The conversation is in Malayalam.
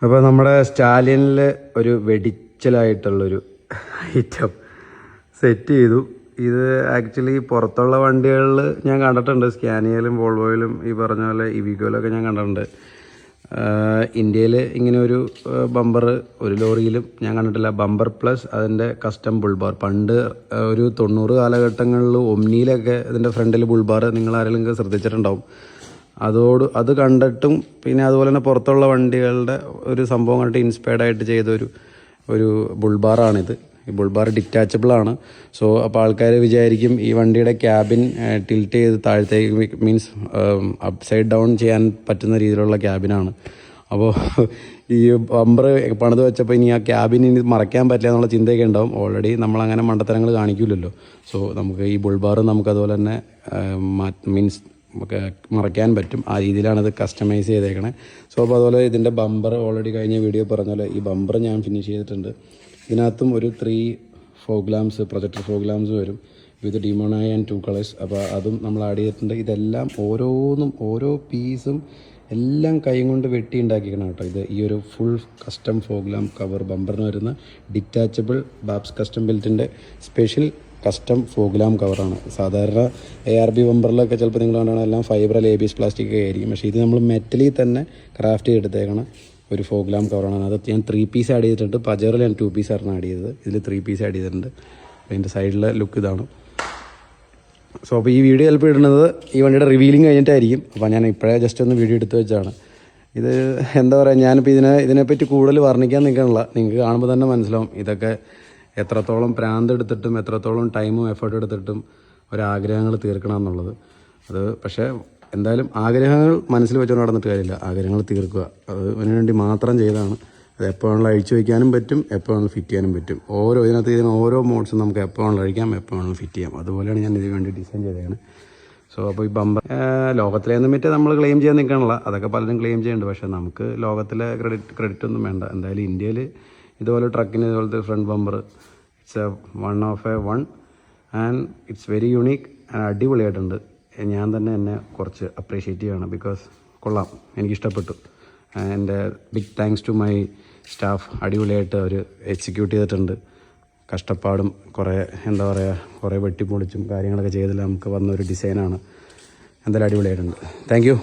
അപ്പോൾ നമ്മുടെ സ്റ്റാലിയനിൽ ഒരു വെടിച്ചലായിട്ടുള്ളൊരു ഐറ്റം സെറ്റ് ചെയ്തു. ഇത് ആക്ച്വലി പുറത്തുള്ള വണ്ടികളിൽ ഞാൻ കണ്ടിട്ടുണ്ട്, സ്കാനിയയിലും വോൾവോയിലും ഈ പറഞ്ഞ പോലെ ഇവിഗോയിലൊക്കെ ഞാൻ കണ്ടിട്ടുണ്ട്. ഇന്ത്യയിൽ ഇങ്ങനെ ഒരു ബമ്പർ ഒരു ലോറിയിലും ഞാൻ കണ്ടിട്ടില്ല. ബമ്പർ പ്ലസ് അതിൻ്റെ കസ്റ്റം ബുൾബാർ. പണ്ട് ഒരു 90 കാലഘട്ടങ്ങളിൽ ഒമ്നിയിലൊക്കെ ഇതിൻ്റെ ഫ്രണ്ടിൽ ബുൾബാർ നിങ്ങൾ ആരെങ്കിലും ശ്രദ്ധിച്ചിട്ടുണ്ടാവും. അത് കണ്ടിട്ടും പിന്നെ അതുപോലെ തന്നെ പുറത്തുള്ള വണ്ടികളുടെ ഒരു സംഭവം കണ്ടിട്ട് ഇൻസ്പയർഡ് ആയിട്ട് ചെയ്തൊരു ബുൾബാറാണിത്. ഈ ബുൾബാർ ഡിറ്റാച്ചബിൾ ആണ്. സോ അപ്പോൾ ആൾക്കാർ വിചാരിക്കും ഈ വണ്ടിയുടെ ക്യാബിൻ ടിൽറ്റ് ചെയ്ത് താഴത്തേക്ക് മീൻസ് അപ്സൈഡ് ഡൗൺ ചെയ്യാൻ പറ്റുന്ന രീതിയിലുള്ള ക്യാബിനാണ്. അപ്പോൾ ഈ ബമ്പർ പണിത് വെച്ചപ്പോൾ ഇനി ആ ക്യാബിൻ ഇനി മറയ്ക്കാൻ പറ്റില്ല എന്നുള്ള ചിന്തയൊക്കെ ഉണ്ടാവും. ഓൾറെഡി നമ്മളങ്ങനെ മണ്ടത്തരങ്ങൾ കാണിക്കില്ലല്ലോ. സോ നമുക്ക് ഈ ബുൾബാർ നമുക്കതുപോലെ തന്നെ മീൻസ് മറയ്ക്കാൻ പറ്റും. ആ രീതിയിലാണത് കസ്റ്റമൈസ് ചെയ്തേക്കണേ. സോ അപ്പോൾ അതുപോലെ ഇതിൻ്റെ ബമ്പർ ഓൾറെഡി കഴിഞ്ഞ വീഡിയോ പറഞ്ഞ പോലെ ഈ ബമ്പർ ഞാൻ ഫിനിഷ് ചെയ്തിട്ടുണ്ട്. ഇതിനകത്തും ഒരു 3 fog lamps, projector fog lamps വരും വിത്ത് ഡിമോണായി ആൻഡ് 2 കളേഴ്സ്. അപ്പോൾ അതും നമ്മൾ ആഡ് ചെയ്തിട്ടുണ്ട്. ഇതെല്ലാം ഓരോ പീസും എല്ലാം കൈ കൊണ്ട് വെട്ടി ഉണ്ടാക്കിക്കണം കേട്ടോ. ഇത് ഈ ഒരു full custom fog lamp cover ബമ്പറിന് വരുന്ന ഡിറ്റാച്ചബിൾ ബാബ്സ് കസ്റ്റം ബിൽറ്റിൻ്റെ സ്പെഷ്യൽ കസ്റ്റം ഫോഗ് ലാമ്പ് കവറാണ്. സാധാരണ ARB ബമ്പറിലൊക്കെ ചിലപ്പോൾ നിങ്ങൾ കണ്ടാണ് എല്ലാം ഫൈബർ അല്ലെങ്കിൽ ABS പ്ലാസ്റ്റിക് ഒക്കെ ആയിരിക്കും. പക്ഷേ ഇത് നമ്മൾ മെറ്റലിൽ തന്നെ ക്രാഫ്റ്റ് ചെയ്തെടുത്തേക്കണം ഒരു ഫോഗ് ലാമ്പ് കവറാണ്. അത് ഞാൻ 3 പീസ് ആഡ് ചെയ്തിട്ടുണ്ട്. പജറിൽ ഞാൻ 2 പീസാണ് ആഡ് ചെയ്തത്. ഇതിൽ 3 പീസ് ആഡ് ചെയ്തിട്ടുണ്ട്. അതിൻ്റെ സൈഡിലെ ലുക്ക് ഇതാണ്. സോ അപ്പോൾ ഈ വീഡിയോ ചിലപ്പോൾ ഇടുന്നത് ഈ വണ്ടിയുടെ റിവീലിംഗ് കഴിഞ്ഞിട്ടായിരിക്കും. അപ്പോൾ ഞാൻ ഇപ്പോഴേ ജസ്റ്റ് ഒന്ന് വീഡിയോ എടുത്ത് വെച്ചാണ്. ഇത് എന്താ പറയുക, ഞാനിപ്പോൾ ഇതിനെപ്പറ്റി കൂടുതൽ വർണ്ണിക്കാൻ നിൽക്കണില്ല. നിങ്ങൾക്ക് കാണുമ്പോൾ തന്നെ മനസ്സിലാവും ഇതൊക്കെ എത്രത്തോളം പ്രാന്ത് എടുത്തിട്ടും എത്രത്തോളം ടൈമും എഫേർട്ട് എടുത്തിട്ടും ഒരാഗ്രഹങ്ങൾ തീർക്കണം എന്നുള്ളത്. അത് പക്ഷേ എന്തായാലും ആഗ്രഹങ്ങൾ മനസ്സിൽ വെച്ചുകൊണ്ട് നടന്നിട്ട് കാര്യമില്ല. ആഗ്രഹങ്ങൾ തീർക്കുക, അതിന് വേണ്ടി മാത്രം ചെയ്തതാണ്. അത് എപ്പോൾ വേണമെങ്കിലും അഴിച്ചു വയ്ക്കാനും പറ്റും, എപ്പോൾ വേണമെങ്കിലും ഫിറ്റ് ചെയ്യാനും പറ്റും. ഇതിനകത്ത് ഓരോ മോഡ്സും നമുക്ക് എപ്പോൾ വേണമെങ്കിലും അഴിക്കാം, എപ്പോൾ വേണമെങ്കിലും ഫിറ്റ് ചെയ്യാം. അതുപോലെയാണ് ഞാൻ ഇതിന് വേണ്ടി ഡിസൈൻ ചെയ്തേക്കുന്നത്. സോ അപ്പോൾ ഈ ബമ്പർ ലോകത്തിലേന്നും മറ്റേ നമ്മൾ ക്ലെയിം ചെയ്യാൻ നിൽക്കണില്ല. അതൊക്കെ പലരും ക്ലെയിം ചെയ്യുന്നുണ്ട്. പക്ഷേ നമുക്ക് ലോകത്തിലെ ക്രെഡിറ്റ് ഒന്നും വേണ്ട. എന്തായാലും ഇന്ത്യയിൽ ഇതുപോലെ ട്രക്കിന് ഇതുപോലത്തെ front bumper it's one of a one and it's very unique and അടിപൊളിയായിട്ടുണ്ട്. ഞാൻ തന്നെ എന്നെ കുറച്ച് അപ്രീഷിയേറ്റ് ചെയ്യുകയാണ്. ബിക്കോസ് കൊള്ളാം, എനിക്കിഷ്ടപ്പെട്ടു. എൻ്റെ big thanks to my staff. അടിപൊളിയായിട്ട് അവർ എക്സിക്യൂട്ട് ചെയ്തിട്ടുണ്ട്. കഷ്ടപ്പാടും കുറേ വെട്ടിപ്പൊളിച്ചും കാര്യങ്ങളൊക്കെ ചെയ്തില്ല നമുക്ക് വന്നൊരു ഡിസൈനാണ്. എന്തായാലും അടിപൊളിയായിട്ടുണ്ട്. Thank you.